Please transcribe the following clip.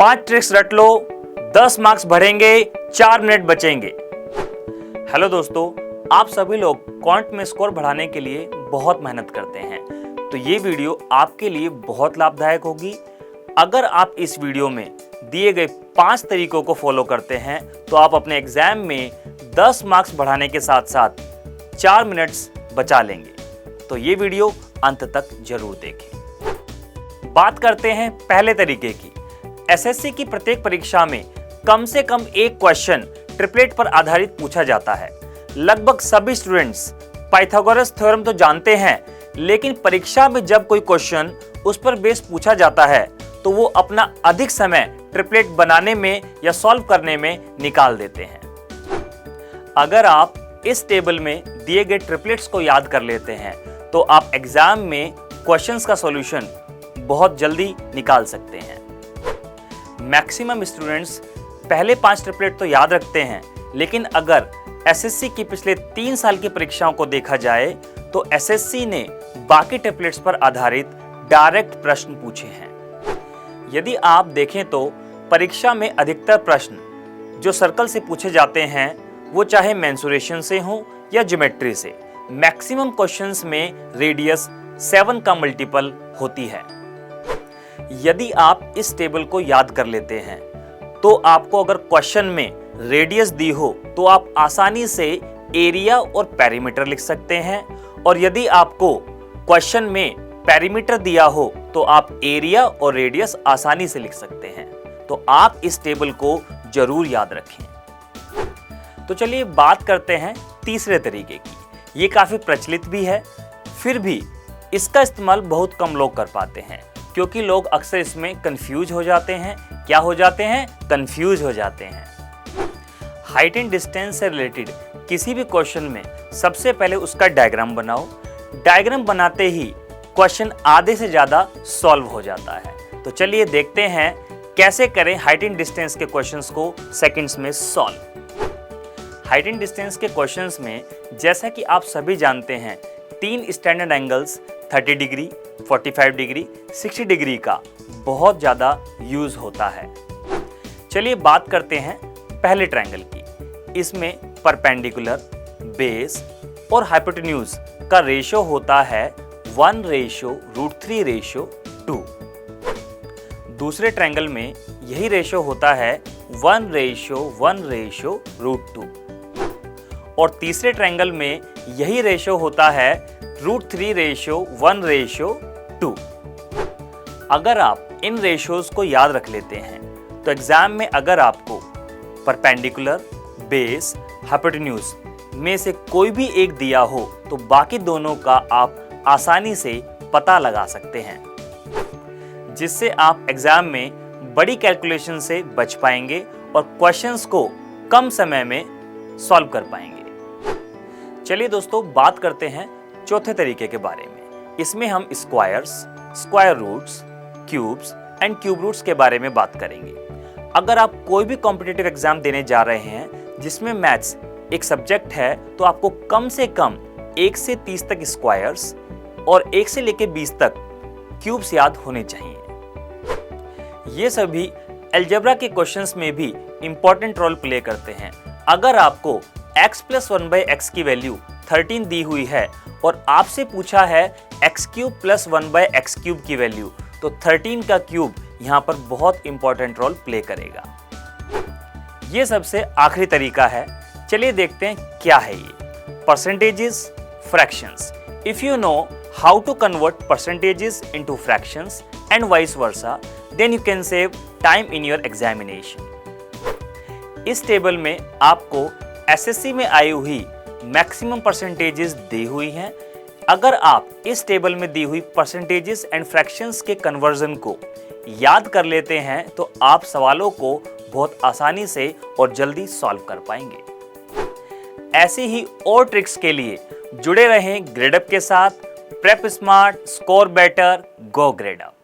5 tricks रट लो, 10 marks बढ़ेंगे, 4 minute बचेंगे। हेलो दोस्तों, आप सभी लोग क्वांट में स्कोर बढ़ाने के लिए बहुत मेहनत करते हैं, तो ये वीडियो आपके लिए बहुत लाभदायक होगी। अगर आप इस वीडियो में दिए गए 5 तरीकों को फॉलो करते हैं तो आप अपने एग्जाम में 10 मार्क्स बढ़ाने के साथ साथ 4 मिनट्स बचा लेंगे। तो ये वीडियो अंत तक जरूर देखें। बात करते हैं पहले तरीके की। एसएससी की प्रत्येक परीक्षा में कम से कम एक क्वेश्चन ट्रिपलेट पर आधारित पूछा जाता है। लगभग सभी स्टूडेंट्स पाइथागोरस थ्योरम तो जानते हैं, लेकिन परीक्षा में जब कोई क्वेश्चन उस पर बेस पूछा जाता है तो वो अपना अधिक समय ट्रिपलेट बनाने में या सॉल्व करने में निकाल देते हैं। अगर आप इस टेबल में दिए गए ट्रिपलेट्स को याद कर लेते हैं तो आप एग्जाम में क्वेश्चंस का सॉल्यूशन बहुत जल्दी निकाल सकते हैं। मैक्सिमम स्टूडेंट्स पहले 5 ट्रिपलेट तो याद रखते हैं, लेकिन अगर एसएससी की पिछले 3 साल की परीक्षाओं को देखा जाए तो एसएससी ने बाकी ट्रिपलेट्स पर आधारित डायरेक्ट प्रश्न पूछे हैं। यदि आप देखें तो परीक्षा में अधिकतर प्रश्न जो सर्कल से पूछे जाते हैं वो चाहे मेंसुरेशन से हो या ज्योमेट्री से, मैक्सिमम क्वेश्चंस में रेडियस 7 का मल्टीपल होती है। यदि आप इस टेबल को याद कर लेते हैं तो आपको अगर क्वेश्चन में रेडियस दी हो तो आप आसानी से एरिया और पेरीमीटर लिख सकते हैं, और यदि आपको क्वेश्चन में पेरीमीटर दिया हो तो आप एरिया और रेडियस आसानी से लिख सकते हैं। तो आप इस टेबल को जरूर याद रखें। तो चलिए बात करते हैं तीसरे तरीके की। ये काफी प्रचलित भी है, फिर भी इसका इस्तेमाल बहुत कम लोग कर पाते हैं, क्योंकि लोग अक्सर इसमें कंफ्यूज हो जाते हैं। क्या हो जाते हैं? कंफ्यूज हो जाते हैं। हाइट एंड डिस्टेंस से रिलेटेड किसी भी क्वेश्चन में सबसे पहले उसका डायग्राम बनाओ। डायग्राम बनाते ही क्वेश्चन आधे से ज्यादा सॉल्व हो जाता है। तो चलिए देखते हैं कैसे करें हाइट एंड डिस्टेंस के क्वेश्चंस को सेकंड्स में सॉल्व। हाइट एंड डिस्टेंस के क्वेश्चंस में जैसा कि आप सभी जानते हैं 3 standard angles 30 degree, 45 degree, 60 degree का बहुत ज़्यादा यूज होता है। चलिए बात करते हैं पहले ट्रायंगल की। इसमें परपेंडिकुलर, बेस और हाइपोटेन्यूज का रेशो होता है 1:√3:2। दूसरे ट्रायंगल में यही रेशो होता है 1:1:√2, और तीसरे ट्रायंगल में यही रेशो होता है √3:1:2। अगर आप इन रेशोज को याद रख लेते हैं तो एग्जाम में अगर आपको परपेंडिकुलर, बेस, हाइपोटेन्यूज में से कोई भी एक दिया हो तो बाकी दोनों का आप आसानी से पता लगा सकते हैं, जिससे आप एग्जाम में बड़ी कैलकुलेशन से बच पाएंगे और क्वेश्चंस को कम समय में सॉल्व कर पाएंगे। चलिए दोस्तों बात करते हैं चौथे तरीके के बारे में। इसमें हम squares, square roots, cubes and cube roots के बारे में बात करेंगे। अगर आप कोई भी कॉम्पिटिटिव एग्जाम देने जा रहे हैं जिसमें मैथ्स एक सब्जेक्ट है तो आपको कम से कम 1 से 30 तक स्क्वायर्स और 1 से लेकर 20 तक क्यूब्स याद होने चाहिए। ये सभी अलजेब्रा के क्वेश्चंस में भी इंपॉर्टेंट रोल प्ले करते हैं। अगर आपको x + 1/x की वैल्यू 13 दी हुई है और आपसे पूछा है x³ + 1/x³ की वैल्यू, तो 13 का क्यूब यहाँ पर बहुत इंपॉर्टेंट रोल प्ले करेगा। ये सबसे आखिरी तरीका है। चलिए देखते हैं क्या है ये। Percentages, fractions. If you know how to convert percentages into fractions and vice versa, then you can save time in your examination. इस टेबल में आपको एसएससी में आई हुई मैक्सिमम परसेंटेजेस दी हुई हैं। अगर आप इस टेबल में दी हुई परसेंटेजेस एंड फ्रैक्शंस के कन्वर्जन को याद कर लेते हैं तो आप सवालों को बहुत आसानी से और जल्दी सॉल्व कर पाएंगे। ऐसी ही और ट्रिक्स के लिए जुड़े रहें ग्रेडअप के साथ। प्रेप स्मार्ट, स्कोर बेटर, गो ग्रेडअप।